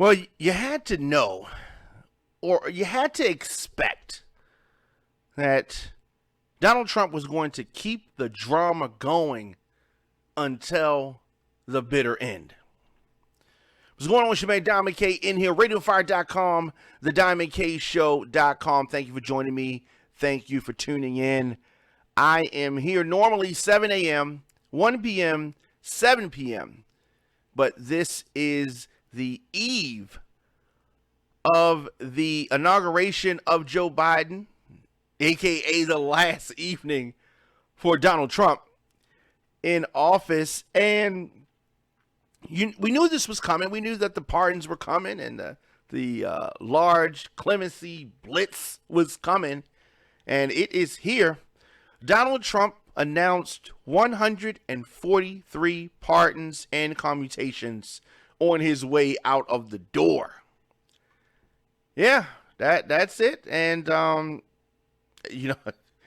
Well, you had to know, or you had to expect that Donald Trump was going to keep the drama going until the bitter end. What's going on with your man Diamond K in here, RadioFire.com, the DiamondKShow.com. Thank you for joining me. Thank you for tuning in. I am here normally 7 a.m., 1 p.m., 7 p.m., but this is the eve of the inauguration of Joe Biden, aka the last evening for Donald Trump in office. And we knew this was coming. We knew that the pardons were coming and the large clemency blitz was coming, and it is here. Donald Trump announced 143 pardons and commutations on his way out of the door. Yeah, that's it. And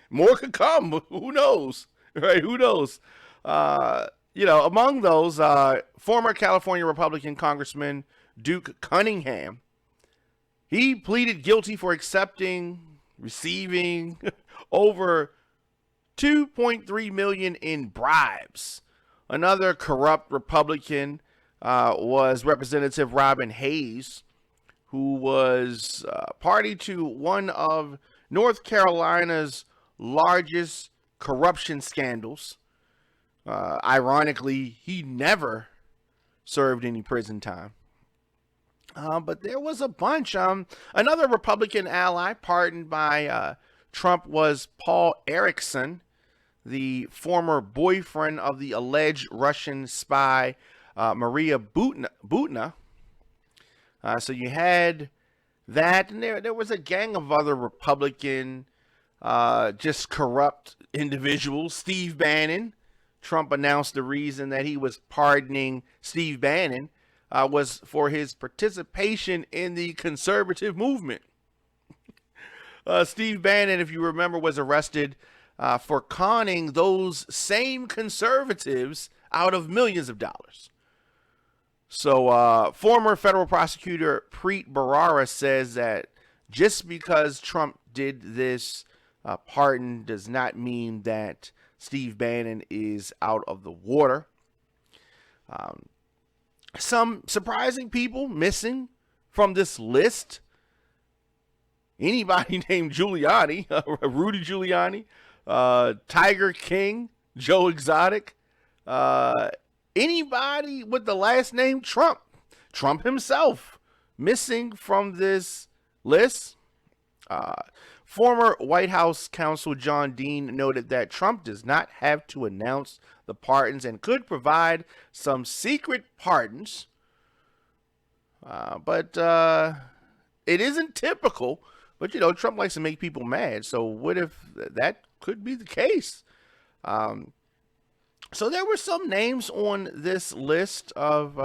more could come. Who knows? Right? Who knows? Among those, former California Republican Congressman Duke Cunningham, he pleaded guilty for receiving over $2.3 million in bribes. Another corrupt Republican was Representative Robin Hayes, who was party to one of North Carolina's largest corruption scandals. Ironically, he never served any prison time. But there was a bunch. Another Republican ally pardoned by Trump was Paul Erickson, the former boyfriend of the alleged Russian spy Maria Butina. So you had that, and there was a gang of other Republican, just corrupt individuals. Steve Bannon. Trump announced the reason that he was pardoning Steve Bannon was for his participation in the conservative movement. Steve Bannon, if you remember, was arrested for conning those same conservatives out of millions of dollars. So former federal prosecutor Preet Bharara says that just because Trump did this pardon does not mean that Steve Bannon is out of the water. Some surprising people missing from this list. Anybody named Giuliani, Rudy Giuliani, Tiger King, Joe Exotic, anybody with the last name Trump, Trump himself, missing from this list. Former White House counsel John Dean noted that Trump does not have to announce the pardons and could provide some secret pardons. But it isn't typical. But, Trump likes to make people mad. So what if that could be the case? So there were some names on this list of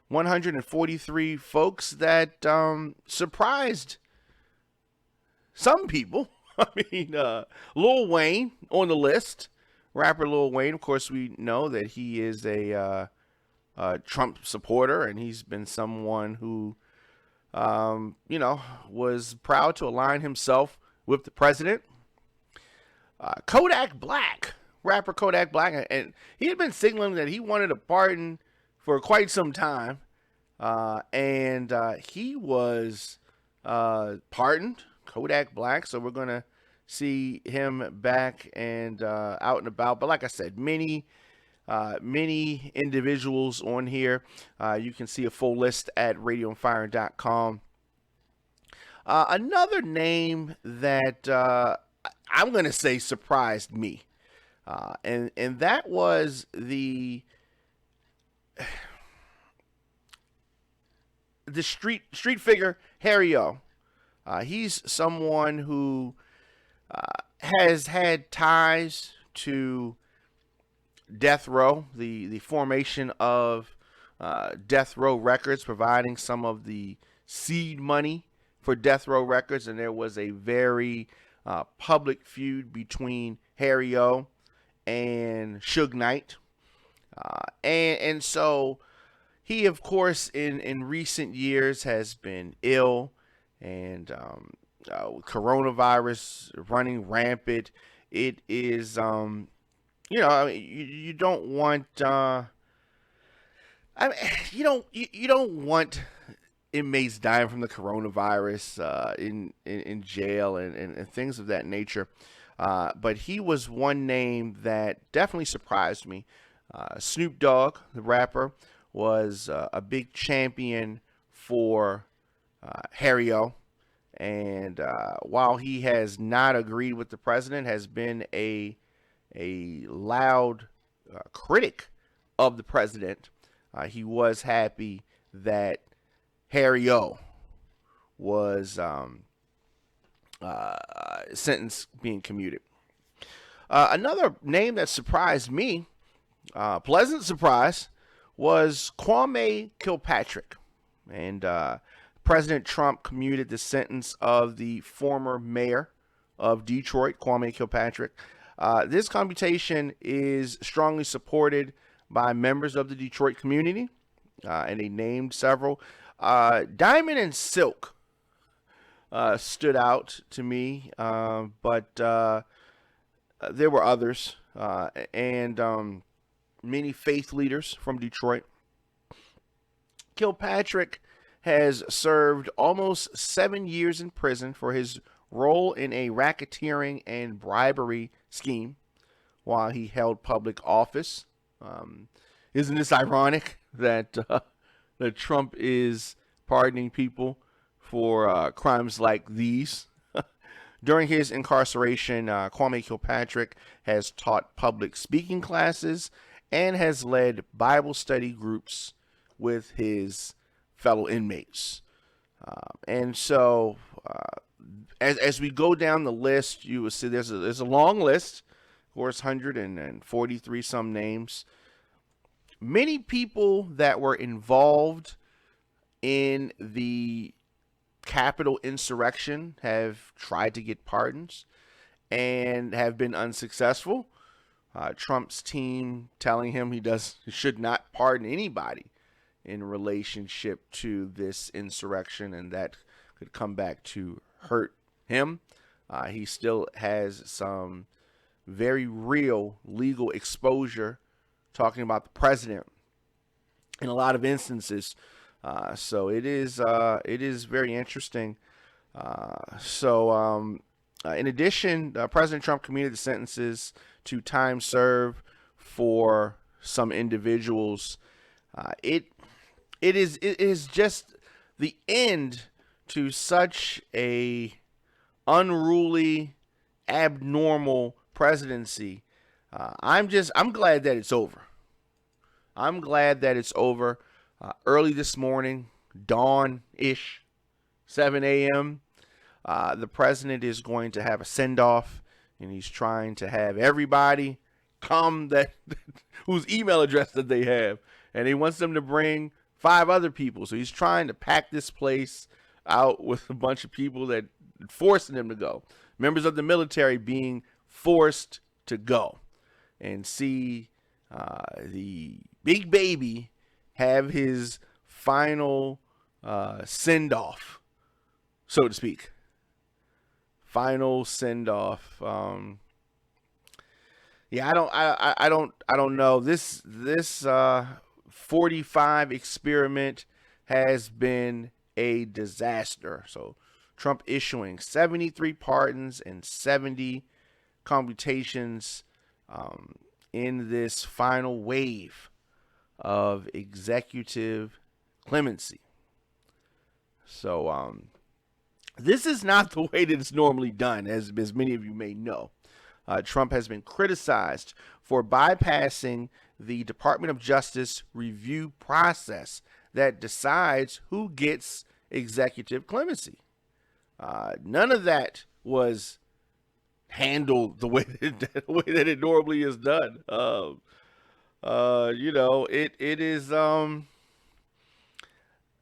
143 folks that surprised some people. I mean, Lil Wayne on the list. Rapper Lil Wayne, of course, we know that he is a Trump supporter, and he's been someone who, was proud to align himself with the president. Kodak Black, rapper Kodak Black, and he had been signaling that he wanted a pardon for quite some time, and he was pardoned. Kodak Black, so we're gonna see him back and out and about. But like I said, many individuals on here. You can see a full list at radioandfire.com. Another name that I'm gonna say surprised me, and that was the street figure Harry O. He's someone who has had ties to Death Row, the formation of Death Row Records, providing some of the seed money for Death Row Records. And there was a very public feud between Harry O and Suge Knight. And so he, of course, in recent years has been ill, and coronavirus running rampant. It is, I mean, you don't want, you don't want inmates dying from the coronavirus in jail and things of that nature. But he was one name that definitely surprised me. Snoop Dogg, the rapper, was a big champion for Harry O. And while he has not agreed with the president, has been a loud critic of the president, he was happy that Harry O was sentence being commuted. Another name that surprised me, pleasant surprise, was Kwame Kilpatrick. And President Trump commuted the sentence of the former mayor of Detroit, Kwame Kilpatrick. This commutation is strongly supported by members of the Detroit community, and they named several. Diamond and Silk stood out to me, but there were others, and many faith leaders from Detroit. Kilpatrick has served almost 7 years in prison for his role in a racketeering and bribery scheme while he held public office. Isn't this ironic that that Trump is pardoning people for crimes like these? During his incarceration, Kwame Kilpatrick has taught public speaking classes and has led Bible study groups with his fellow inmates. And so, as we go down the list, you will see there's a long list. Of course, 143 some names. Many people that were involved in the Capitol insurrection have tried to get pardons and have been unsuccessful. Trump's team telling him he should not pardon anybody in relationship to this insurrection, and that could come back to hurt him. He still has some very real legal exposure talking about the president in a lot of instances. So it is very interesting. In addition, President Trump commuted the sentences to time served for some individuals. It is just the end to such a unruly, abnormal presidency. I'm glad that it's over. I'm glad that it's over. Early this morning, dawn-ish, 7 a.m., the president is going to have a send-off, and he's trying to have everybody come whose email address that they have, and he wants them to bring 5 other people. So he's trying to pack this place out with a bunch of people that forcing them to go. Members of the military being forced to go and see the big baby have his final send-off, so to speak. Final send-off. I don't know. This 45 experiment has been a disaster. So Trump issuing 73 pardons and 70 commutations in this final wave of executive clemency. So this is not the way that it's normally done, as many of you may know. Trump has been criticized for bypassing the Department of Justice review process that decides who gets executive clemency. None of that was handled the way that it normally is done. It is.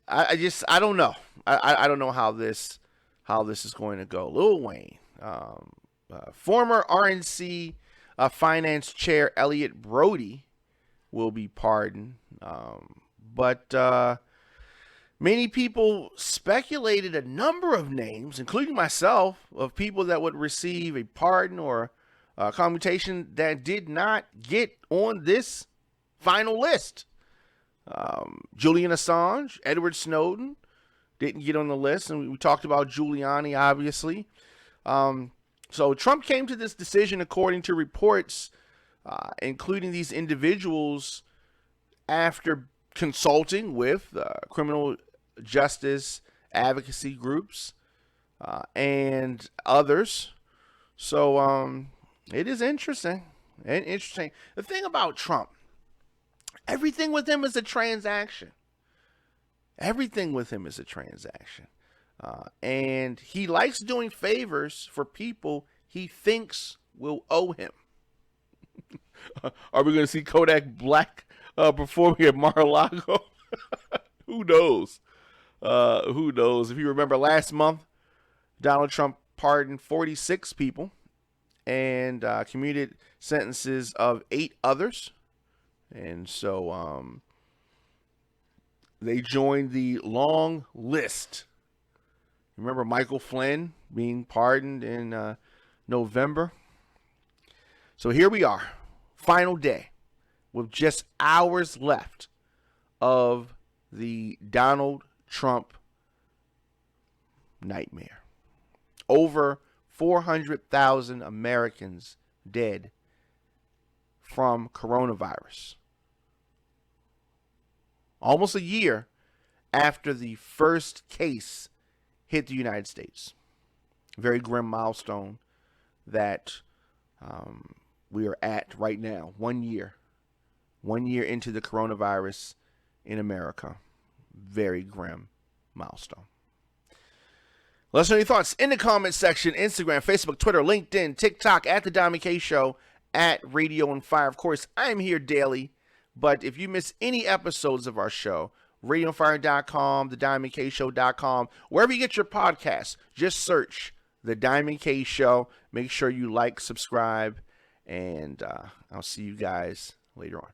I don't know. I don't know how this is going to go. Lil Wayne, former RNC finance chair Elliot Brody will be pardoned. but many people speculated a number of names, including myself, of people that would receive a pardon or a commutation that did not get on this final list. Julian Assange, Edward Snowden didn't get on the list, and we talked about Giuliani, obviously. So Trump came to this decision according to reports, including these individuals, after consulting with criminal justice advocacy groups and others. So it is interesting. The thing about Trump, everything with him is a transaction. Everything with him is a transaction. And he likes doing favors for people he thinks will owe him. Are we going to see Kodak Black performing at Mar-a-Lago? Who knows? Who knows? If you remember last month, Donald Trump pardoned 46 people and commuted sentences of 8 others. And so they joined the long list. Remember Michael Flynn being pardoned in November? So here we are, final day, with just hours left of the Donald Trump nightmare. Over 400,000 Americans dead from coronavirus. Almost a year after the first case hit the United States. Very grim milestone that we are at right now. 1 year. 1 year into the coronavirus in America. Very grim milestone. Let us know your thoughts in the comments section. Instagram, Facebook, Twitter, LinkedIn, TikTok, at The Diamond K Show, at Radio on Fire. Of course, I am here daily. But if you miss any episodes of our show, RadioonFire.com, TheDiamondKShow.com, wherever you get your podcasts, just search The Diamond K Show. Make sure you like, subscribe, and I'll see you guys later on.